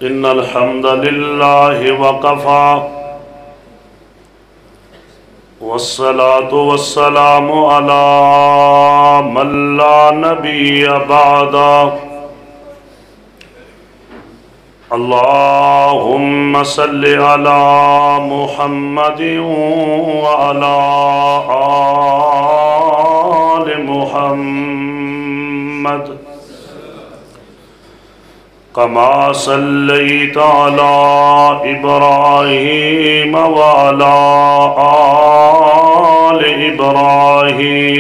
إن الحمد لله وكفى والصلاة والسلام على من لا نبي بعده اللهم صل على محمد وعلى آل محمد كما صليت على إبراهيم وعلى آل إبراهيم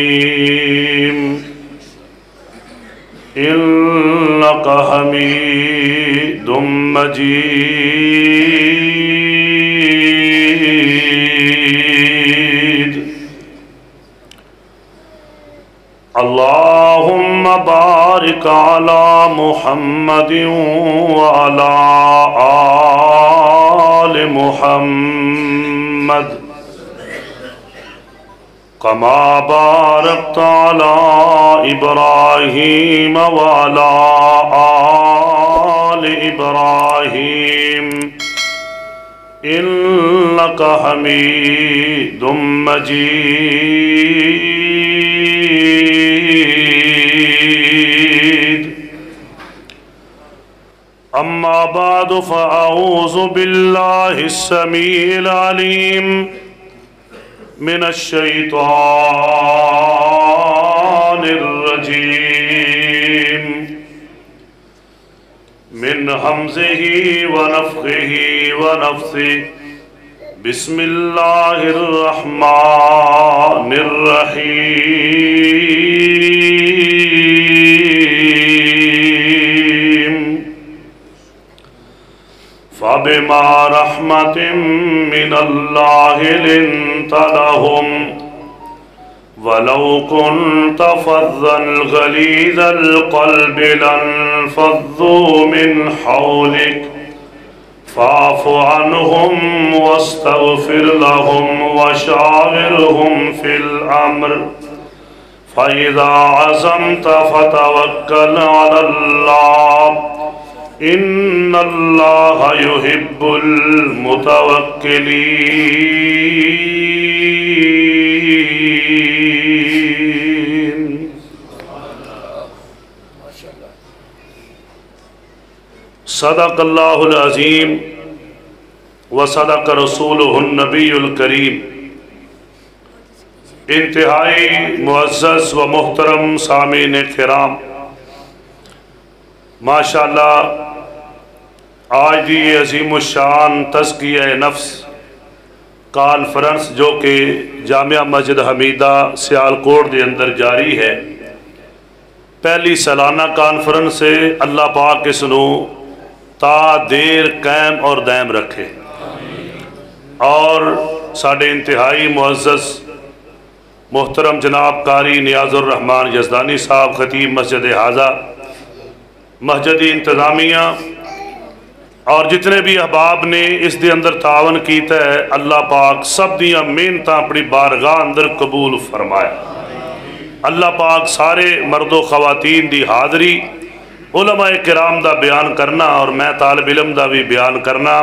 إنك حميد مجيد اللهم بارك على محمد وعلى آل محمد كما باركت على إبراهيم وعلى آل إبراهيم إنك حميد مجيد أما بعد فأعوذ بالله السميع العليم من الشيطان الرجيم من همزه ونفخه ونفثه بسم الله الرحمن الرحيم فبما رحمة من الله لنت لهم ولو كنت فظا غليظ القلب لانفضوا من حولك فاعف عنهم واستغفر لهم وشاورهم في الأمر فإذا عزمت فتوكل على الله إن الله يحب المتوكلين صدق اللہ العظیم وصدق رسولہ النبی الکریم۔ انتہائی معزز و محترم سامعین کرام، ماشاءاللہ آج دی عظیم الشان تزکیہ نفس کانفرنس جو کہ جامعہ مسجد حمیدہ سیالکوٹ دے اندر جاری ہے، پہلی سالانہ کانفرنس سے اللہ پاک اس نو تا دیر قائم اور دائم رکھے، اور ساڑھے انتہائی معزز محترم جناب قاری نیاز الرحمن یزدانی صاحب خطیب مسجد حاضہ، مسجدی انتظامیہ اور جتنے بھی احباب نے اس دے اندر تعاون کیتا ہے، اللہ پاک سب دیاں محنتاں اپنی بارگاہ اندر قبول فرمائے۔ اللہ پاک سارے مرد و خواتین دی حاضری، علماء کرام دا بیان کرنا اور میں طالب علم دا بھی بیان کرنا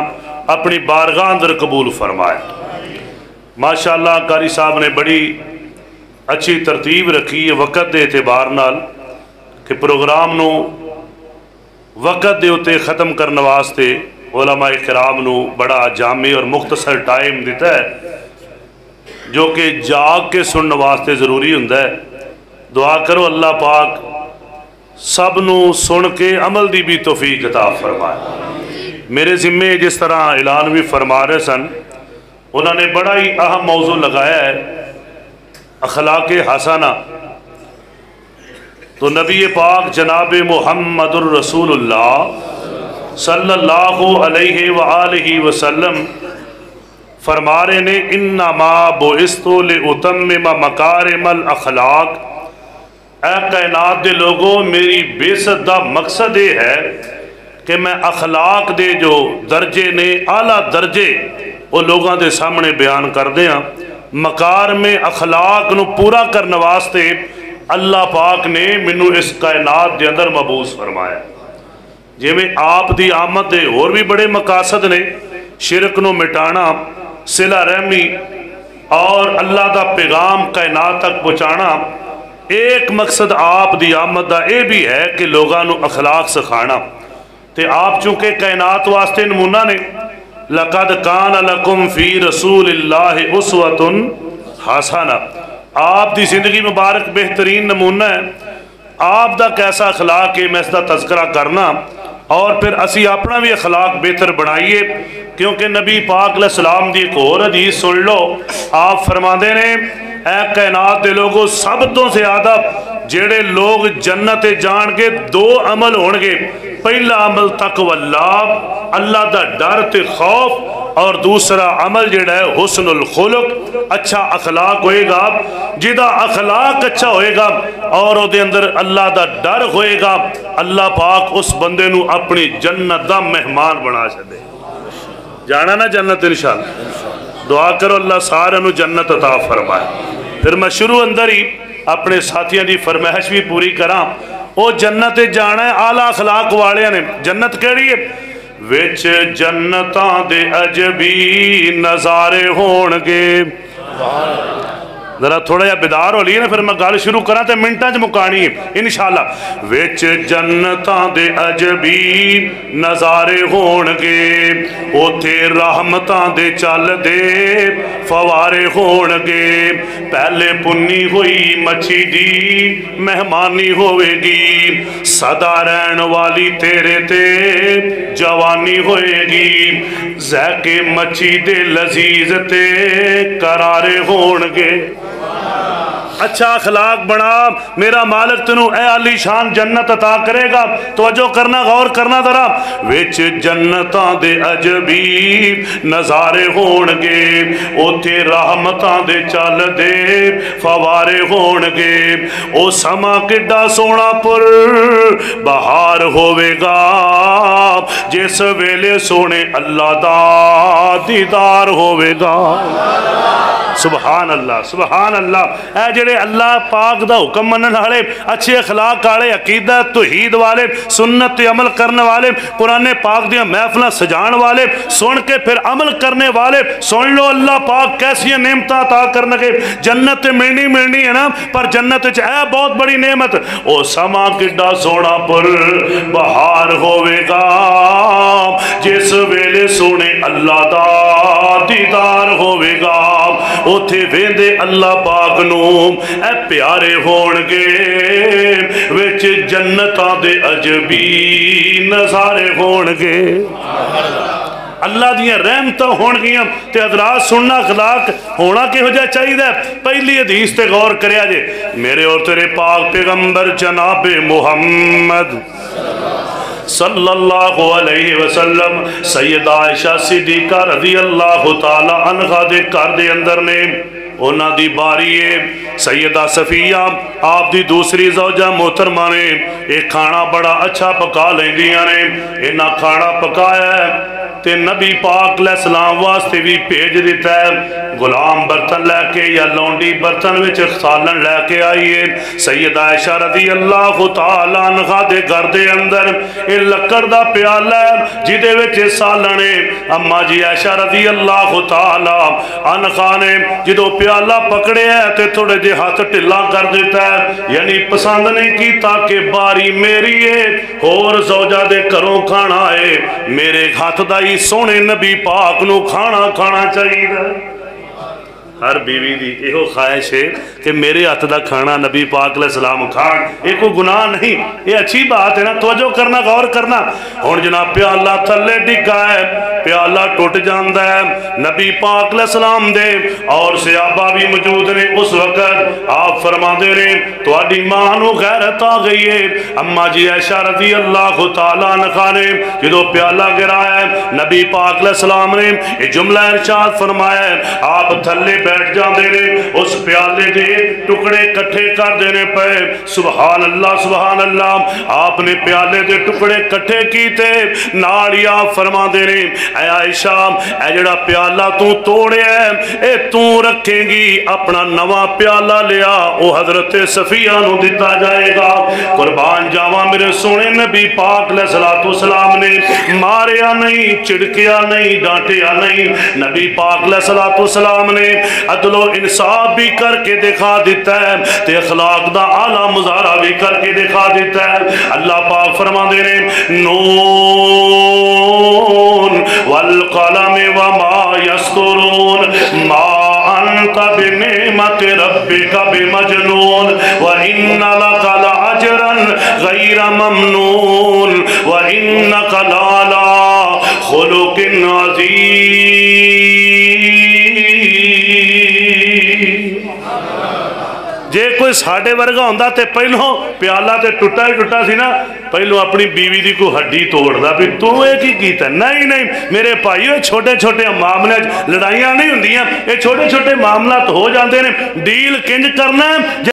اپنی بارگاہ اندر قبول فرمائے۔ ماشاءاللہ قاری صاحب نے بڑی اچھی ترتیب رکھی ہے وقت دے اعتبار نال کہ پروگرام نو وقت دے اتے ختم کرنے واسطے علماء کرام نو بڑا جامع اور مختصر ٹائم دیتا ہے، جو کہ جاگ کے سننے واسطے ضروری ہوندہ ہے۔ دعا کرو اللہ پاک سب نو سن کے عمل دی بھی توفیق عطا فرمائے۔ میرے ذمے جس طرح اعلان بھی فرما رہے سن، انہوں نے بڑا ہی اہم موضوع لگایا ہے، اخلاق حسنہ۔ تو نبی پاک جناب محمد الرسول اللہ صلی اللہ علیہ وآلہ وسلم فرما رہے نے انما بعثت لأتمم مکارم الاخلاق، اے کائنات دے لوگوں میری بعثت دا مقصد یہ ہے کہ میں اخلاق دے جو درجے نے اعلیٰ درجے وہ لوگاں دے سامنے بیان کر دیاں۔ مکارم اخلاق نو پورا کرنے واسطے اللہ پاک نے منو اس کائنات دے اندر مبعوث فرمایا۔ جی میں آپ دی آمد دے اور بھی بڑے مقاصد نے، شرک نو مٹانا، صلہ رحمی اور اللہ دا پیغام کائنات تک پہنچانا۔ ایک مقصد آپ دی آمد دا اے بھی ہے کہ لوگاں نو اخلاق سکھانا، تے آپ چونکہ کائنات واسطے نمونہ نے، لَقَدْ كَانَ لَكُمْ فِي رَسُولِ اللَّهِ أُسْوَةٌ حَسَنَةٌ، آپ دی زندگی مبارک بہترین نمونہ ہے۔ آپ دا کیسا اخلاق ہے، میں اس دا تذکرہ کرنا، اور پھر اسی اپنا بھی اخلاق بہتر بنائیے، کیونکہ نبی پاک علیہ السلام دی ایک اور حدیث سن لو۔ آپ فرماندے نے اے کائنات دے لوگوں، سب تو زیادہ جڑے لوگ جنت جان کے دو عمل ہون گے، پہلا عمل تقوی اللہ، اللہ دا ڈر تے خوف، اور دوسرا عمل جڑا ہے حسن الخلق، اچھا اخلاق ہوئے گا۔ جدا اخلاق اچھا ہوئے گا اور او دے اندر اللہ دا ڈر ہوئے گا، اللہ پاک اس بندے نو اپنی جنت دا مہمان بنا چھڈے۔ جانا نا جنت انشاءاللہ، دعا کرو اللہ سارے نو جنت عطا فرمائے۔ پھر میں شروع اندر ہی اپنے ساتھیاں دی فرمائش بھی پوری کراں۔ او جنت جانا ہے اعلیٰ اخلاق والے نے۔ جنت کہڑی ہے؟ وچ جنتاں دے عجبی نظارے ہون گے۔ ذرا تھوڑا یا بیدار ہو لیے نا، پھر میں گل شروع کرا تے منٹاں چ مکانی ہے انشاءاللہ۔ وچ جنتاں دے عجبی نظارے ہون گے، اوتھے رحمتاں دے چل دے فوارے ہون گے۔ پہلے پنی ہوئی مچھی دی مہمانی ہوئے گی، سدا رہن والی تیرے تے جوانی ہوئے گی۔ ذائقے مچھی دے لذیذ تے قرارے ہون گے۔ اچھا اخلاق بنا، میرا مالک تنو اے علی شان جنت عطا کرے گا۔ توجہ کرنا، غور کرنا ذرا۔ وچ جنتاں دے عجبی نظارے ہون گے، اوتھے رحمتاں دے چل دے فوارے ہون گے۔ او سما کڈا سونا پر بہار ہوئے گا، جس ویلے سونے اللہ دا دیدار ہوئے گا۔ سبحان اللہ، سبحان اللہ۔ اے جڑے اللہ پاک دا حکم منن والے، اچھے اخلاق والے، عقیدہ توحید والے، سنت عمل کرنے والے، قرآن پاک دیاں محفلاں سجان والے، سن کے پھر عمل کرنے والے، سن لو اللہ پاک کیسی نعمتاں عطا کرنے کے۔ جنت ملنی ہے نا، پر جنت وچ اے بہت بڑی نعمت، او سما کڈا سونا پر بہار ہوئے گا، جس ویلے سونے اللہ دا دیدار ہوئے گا۔ اوتھے ویندے اللہ پاک نو اے پیارے ہون گے، وچ جنتاں دے عجبی نظارے ہون گے۔ اللہ دیاں رحمتاں ہون گیاں تے حضرات سننا اخلاق ہونا کہ ہو جا چاہیے دے۔ پہلی حدیث تے غور کریا جے، میرے اور تیرے پاک پیغمبر جناب محمد صلی اللہ علیہ وسلم سیدہ عائشہ صدیقہ رضی اللہ تعالی عنہ دے گھر دے اندر نے اونا دی باری ہے۔ سیدہ صفیہ آپ دی دوسری زوجہ محترمہ نے ایک کھانا بڑا اچھا پکا لیندیاں نے۔ انہاں کھانا پکایا ہے تے نبی پاک علیہ السلام واسطے بھی بھیج دیتا ہے، غلام برتن لے کے یا لونڈی برتن وچ سالن لے کے آئیے۔ سیدہ عائشہ رضی اللہ تعالی عنہ دے گھر دے اندر اے لکڑ دا پیالہ ہے جدے وچ سالن ہے۔ اما جی عائشہ رضی اللہ تعالی عنہ نے جدو پیالہ پکڑے ہے تے تھوڑے جے ہاتھ ٹھلا کر دیتا ہے، یعنی پسند نہیں کی تاکہ باری میری ہے، اور زوجہ دے کروں کھانا ہے، میرے ہاتھ دائی سونے نبی پاک نو کھانا چاہیے۔ ہر بیوی دی ایہو خواہش ہے کہ میرے ہاتھ دا کھانا نبی پاک علیہ السلام کھان، یہ کوئی گناہ نہیں، یہ اچھی بات ہے نا۔ توجہ کرنا، غور کرنا۔ ہن جناب پیالہ تھلے ڈگا ہے، پیالہ ٹوٹ جاندا ہے، نبی پاک علیہ السلام دے اور صحابہ بھی موجود نے اس وقت۔ آپ فرماندے نے تہاڈی ماں نو غیرت آ گئی ہے۔ اما جی عائشہ رضی اللہ تعالی عنہا نے جدو پیالہ گرایا ہے، نبی پاک علیہ السلام نے یہ جملہ ارشاد فرمایا ہے، آپ تھلے بیٹھ جاندے نے، اس پیالے دے ٹکڑے کٹھے کر دینے پہ۔ سبحان اللہ، سبحان اللہ۔ آپ نے پیالے دے ٹکڑے کٹھے کیتے، نال ہی آپ فرما دے نے اے عائشہ اے جڑا پیالہ تو توڑے اے تو رکھے گی اپنا نواں پیالہ لیا او حضرت صفیہ نو دیتا جائے گا قربان جاواں میرے سونے نبی پاک علیہ السلام نے ماریا نہیں چڑکیا نہیں ڈانٹیا نہیں نبی پاک علیہ السلام نے عدل و انصاف بھی کر کے دکھا دیتا ہے تے اخلاق دا اعلیٰ مظاہرہ بھی کر کے دکھا دیتا ہے اللہ پاک فرما دے رہے نون والقلم وما یسطرون ما انت بنعمت ربک بمجنون وان لک لاجرا غیر ممنون وانک لعلی خلق عظیم جے کوئی ساڑھے ورگا ہوندہ تے پہلوں پیالہ تے ٹوٹا ہی ٹوٹا سی نا پہلوں اپنی بیوی دی کو ہڈی توڑ دا پھر تو ایک ہی کیتا نہیں میرے بھائیو چھوٹے چھوٹے معاملے لڑائیاں نہیں ہوندیاں یہ چھوٹے چھوٹے معاملات ہو جاندے نے ڈیل کنج کرنا ہے